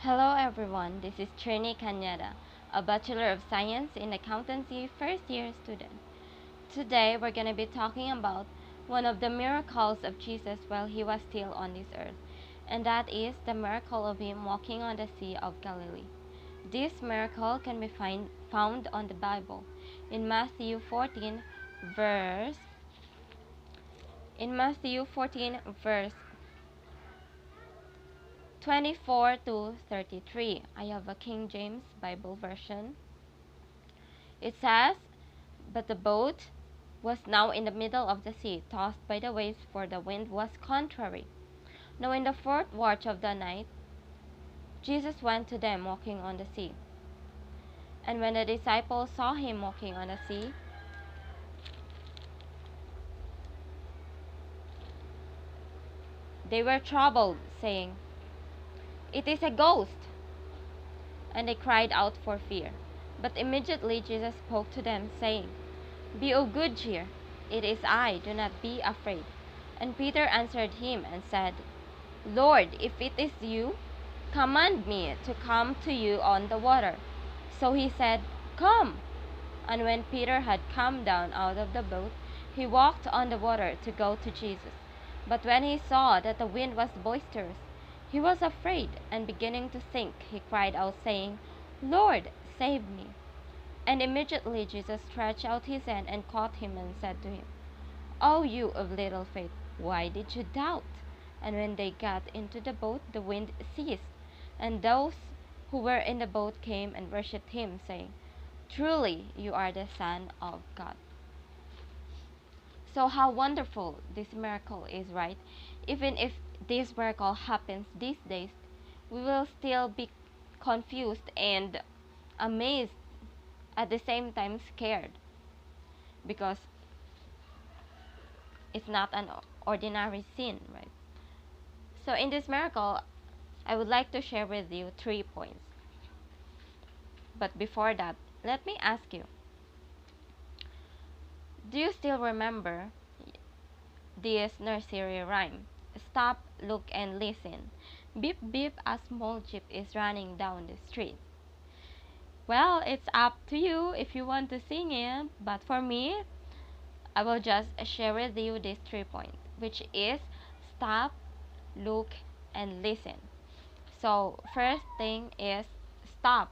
Hello everyone, this is Chernie Cañada, a Bachelor of Science in Accountancy first year student. Today we're going to be talking about one of the miracles of Jesus while he was still on this earth, and that is the miracle of him walking on the Sea of Galilee. This miracle can be found on the Bible in Matthew 14 verse in Matthew 14 verse 24 to 33. I have a King James Bible version. It says, "But the boat was now in the middle of the sea, tossed by the waves, for the wind was contrary. Now in the fourth watch of the night, Jesus went to them walking on the sea. And when the disciples saw him walking on the sea, they were troubled, saying, 'It is a ghost!' And they cried out for fear. But immediately Jesus spoke to them, saying, 'Be of good cheer, it is I, do not be afraid.' And Peter answered him and said, 'Lord, if it is you, command me to come to you on the water.' So he said, 'Come.' And when Peter had come down out of the boat, he walked on the water to go to Jesus. But when he saw that the wind was boisterous, he was afraid, and beginning to sink, he cried out, saying, 'Lord, save me.' And immediately Jesus stretched out his hand and caught him and said to him, 'O you of little faith, why did you doubt?' And when they got into the boat, the wind ceased, and those who were in the boat came and worshipped him, saying, 'Truly you are the Son of God.'" So how wonderful this miracle is, right? Even if this miracle happens these days, we will still be confused and amazed, at the same time scared, because it's not an ordinary sin, right? So in this miracle, I would like to share with you 3 points. But before that, let me ask you, do you still remember this nursery rhyme? Stop, look, and listen. Beep, beep, a small jeep is running down the street. Well, it's up to you if you want to sing it, but for me, I will just share with you these 3 points, which is stop, look, and listen. So, first thing is stop.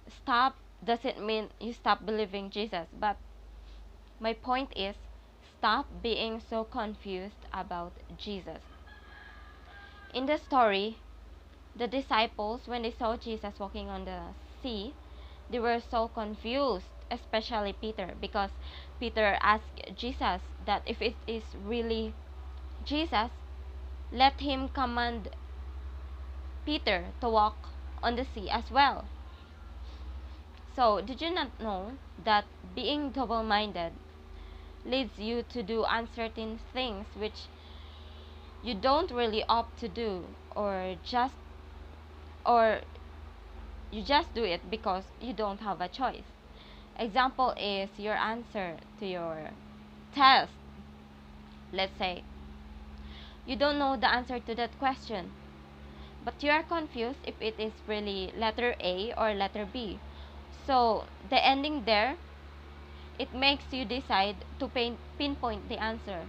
Stop doesn't mean you stop believing Jesus, but my point is stop being so confused about Jesus. In the story, the disciples, when they saw Jesus walking on the sea, they were so confused, especially Peter, because Peter asked Jesus that if it is really Jesus, let him command Peter to walk on the sea as well. So, did you not know that being double minded leads you to do uncertain things which you don't really opt to do, or you just do it because you don't have a choice? Example is your answer to your test. Let's say you don't know the answer to that question, but you are confused if it is really letter A or letter B. So the ending there, it makes you decide to pinpoint the answer,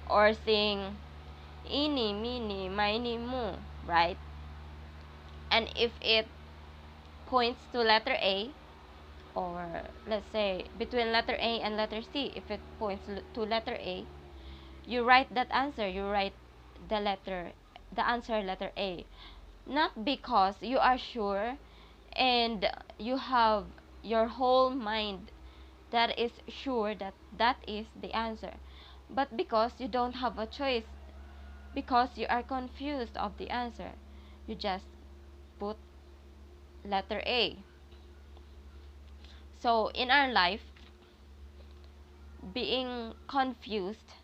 or sing "Eeny, meeny, miny, moo," right? And if it points to letter A, or let's say between letter A and letter C, if it points to letter A, you write that answer. You write the answer letter A, not because you are sure and you have your whole mind that is sure that that is the answer, but because you don't have a choice, because you are confused of the answer, you just put letter A. So in our life, being confused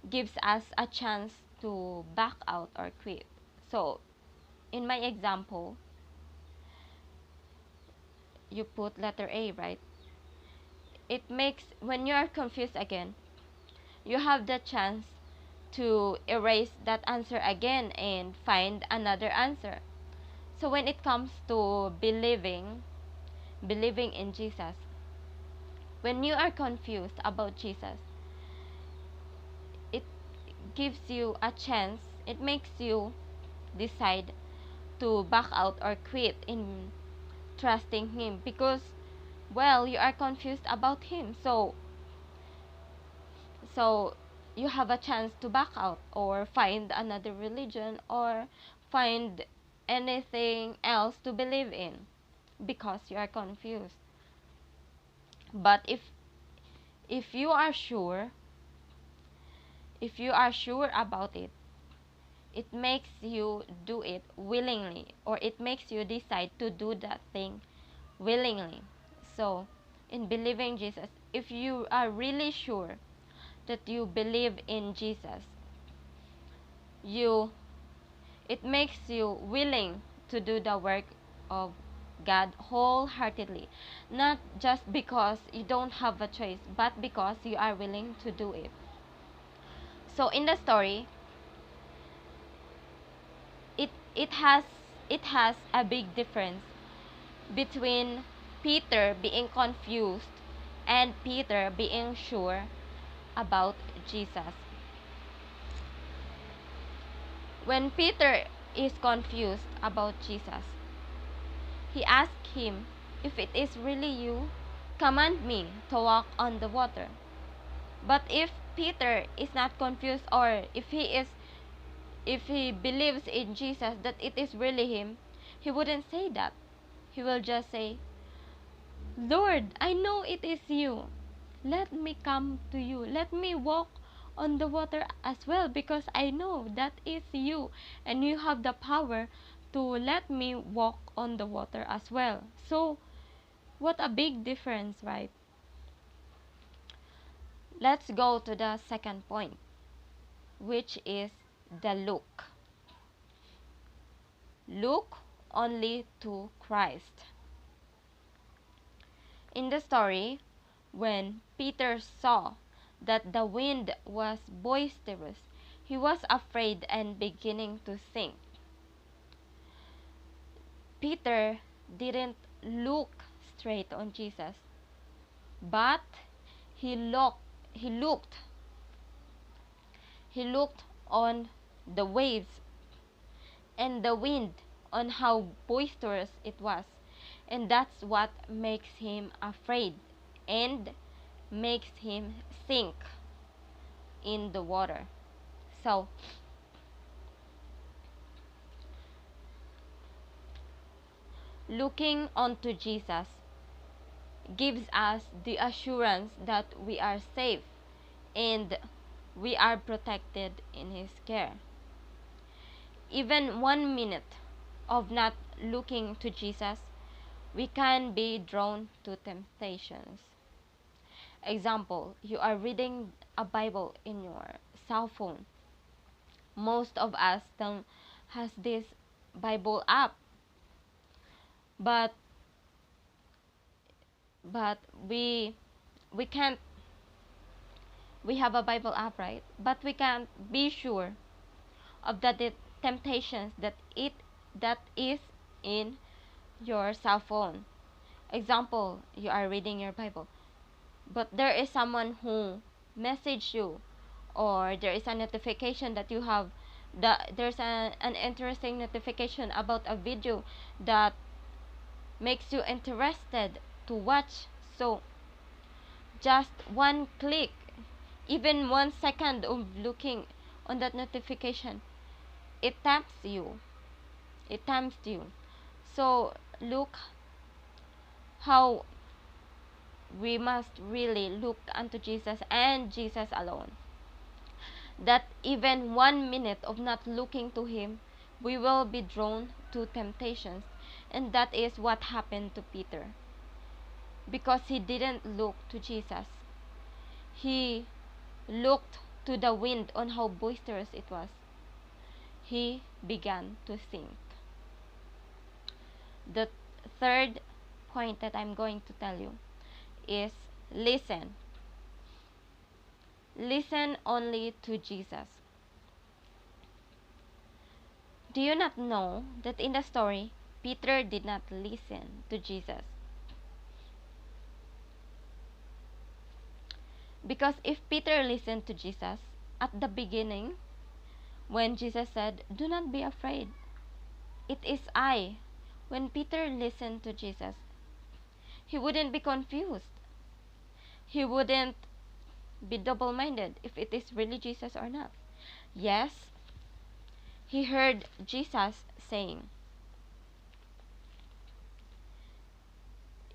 gives us a chance to back out or quit. So in my example, you put letter A, right? It makes, when you are confused again, you have the chance to erase that answer again and find another answer. So when it comes to believing in Jesus, when you are confused about Jesus, it gives you a chance, it makes you decide to back out or quit in trusting him, because well, you are confused about him. So you have a chance to back out or find another religion or find anything else to believe in because you are confused. But if you are sure, if you are sure about it, it makes you do it willingly, or it makes you decide to do that thing willingly. So in believing Jesus, if you are really sure that you believe in Jesus, you it makes you willing to do the work of God wholeheartedly, not just because you don't have a choice, but because you are willing to do it. So in the story, it it has it has a big difference between Peter being confused and Peter being sure about Jesus. When Peter is confused about Jesus, he asks him, "If it is really you, command me to walk on the water." But if Peter is not confused, or if he believes in Jesus that it is really him, he wouldn't say that. He will just say, "Lord, I know it is you. Let me come to you. Let me walk on the water as well, because I know that is you and you have the power to let me walk on the water as well." So, what a big difference, right? Let's go to the second point, which is the look. Look only to Christ. In the story, when Peter saw that the wind was boisterous, he was afraid and beginning to sink. Peter didn't look straight on Jesus, but he looked he looked he looked on the waves and the wind, on how boisterous it was. And that's what makes him afraid and makes him sink in the water. So, looking onto Jesus gives us the assurance that we are safe and we are protected in his care. Even 1 minute of not looking to Jesus, we can be drawn to temptations. Example, you are reading a Bible in your cell phone. Most of us don't has this Bible app, but but we can't we have a Bible app, right? But we can't be sure of the temptations that is in your cell phone. Example, you are reading your Bible, but there is someone who messaged you, or there is a notification that you have there's an interesting notification about a video that makes you interested to watch. So just one click, even 1 second of looking on that notification, it tempts you. It tempts you. So look how we must really look unto Jesus and Jesus alone. That even 1 minute of not looking to him, we will be drawn to temptations. And that is what happened to Peter. Because he didn't look to Jesus, he looked to the wind, on how boisterous it was. He began to sink. The third point that I'm going to tell you is listen. Listen only to Jesus. Do you not know that in the story, Peter did not listen to Jesus? Because if Peter listened to Jesus at the beginning, when Jesus said, "Do not be afraid, it is I." When Peter listened to Jesus, he wouldn't be confused. He wouldn't be double minded if it is really Jesus or not. Yes, he heard Jesus saying,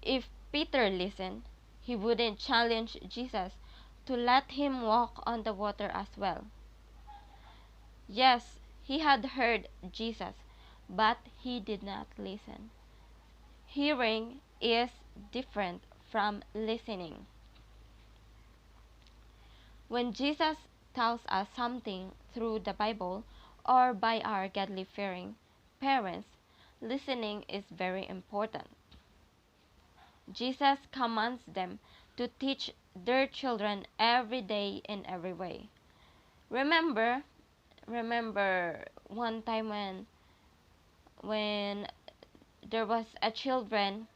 if Peter listened, he wouldn't challenge Jesus to let him walk on the water as well. Yes, he had heard Jesus, but he did not listen. Hearing is different from listening. When Jesus tells us something through the Bible or by our godly fearing parents, listening is very important. Jesus commands them to teach their children every day in every way. Remember, remember one time when there was a children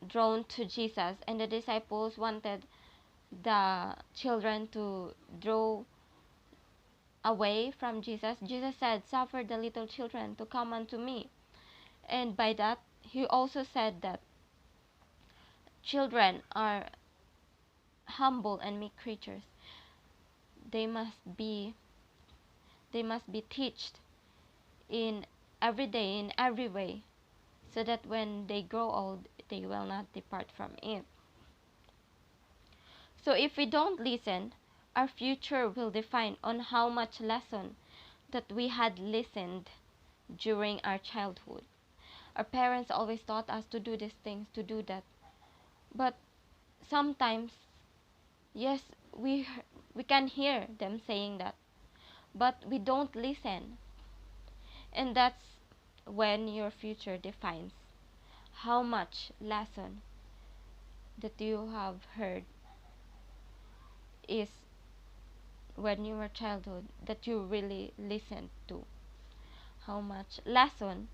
drawn to Jesus and the disciples wanted the children to draw away from Jesus. Jesus said, "Suffer the little children to come unto me." And by that, he also said that children are humble and meek creatures. They must be taught in every day, in every way, so that when they grow old, they will not depart from it. So if we don't listen, our future will depend on how much lesson that we had listened during our childhood. Our parents always taught us to do these things, to do that. But sometimes, yes, we can hear them saying that, but we don't listen. And that's when your future defines how much lesson that you have heard is when you were childhood that you really listened to, how much lesson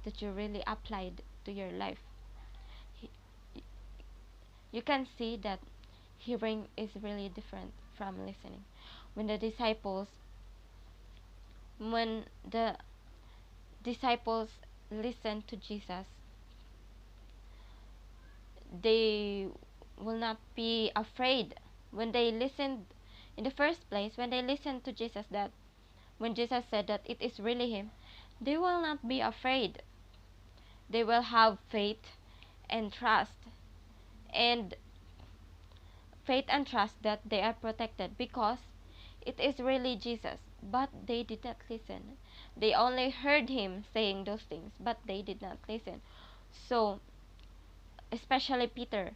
that you really applied to your life. You can see that hearing is really different from listening. When the disciples when the disciples listened to Jesus, they will not be afraid. When they listened in the first place, when they listened to Jesus, that when Jesus said that it is really him, they will not be afraid. They will have and trust and faith and trust that they are protected because it is really Jesus. But they did not listen. They only heard him saying those things, but they did not listen. So especially Peter,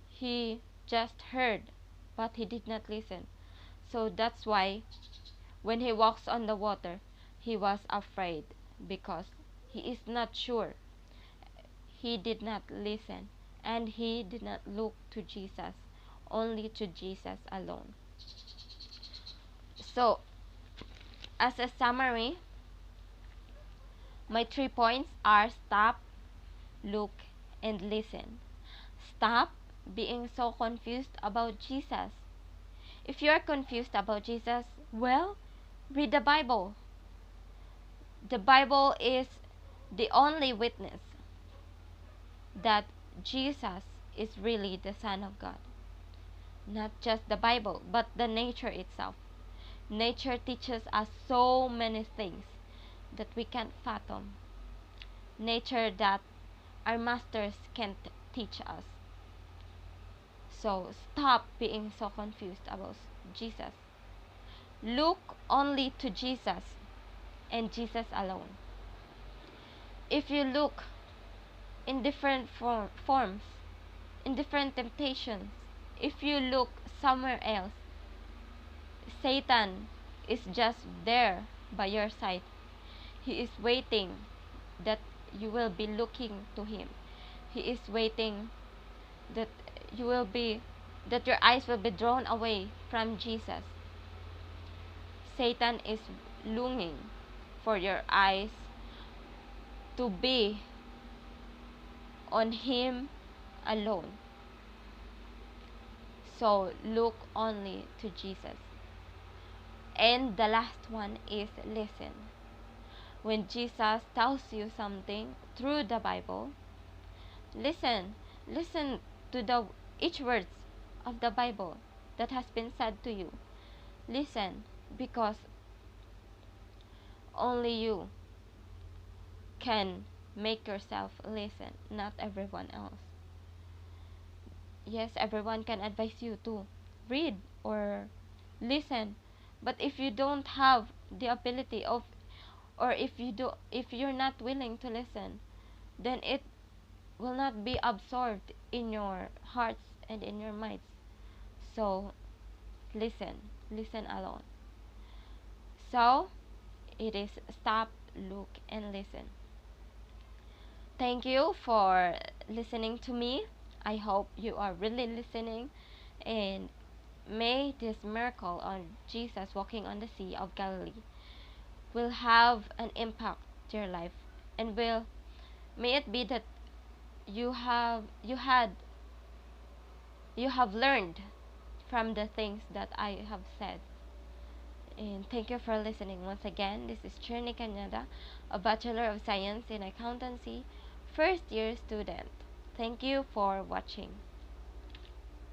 he just heard, but he did not listen. So that's why when he walks on the water, he was afraid because he is not sure. He did not listen and he did not look to Jesus, only to Jesus alone. So, as a summary, my 3 points are stop, look, and listen. Stop being so confused about Jesus. If you are confused about Jesus, well, read the Bible. The Bible is the only witness that Jesus is really the Son of God. Not just the Bible, but the nature itself. Nature teaches us so many things that we can't fathom. Nature that our masters can't teach us. So stop being so confused about Jesus. Look only to Jesus and Jesus alone. If you look in different forms, in different temptations, if you look somewhere else, Satan is just there by your side. He is waiting that you will be looking to him. He is waiting that that your eyes will be drawn away from Jesus. Satan is longing. for your eyes to be on Him alone. So look only to Jesus. And the last one is listen. When Jesus tells you something through the Bible, listen. Listen to the each words of the Bible that has been said to you. Listen, because only you can make yourself listen, not everyone else. Yes, everyone can advise you to read or listen, but if you don't have the ability of, or if you're not willing to listen, then it will not be absorbed in your hearts and in your minds. So listen, listen alone. So it is stop, look, and listen. Thank you for listening to me. I hope you are really listening, and may this miracle on Jesus walking on the Sea of Galilee will have an impact to your life, and will may it be that you have learned from the things that I have said. And thank you for listening once again. This is Chernie Cañada, a Bachelor of Science in Accountancy, first year student. Thank you for watching.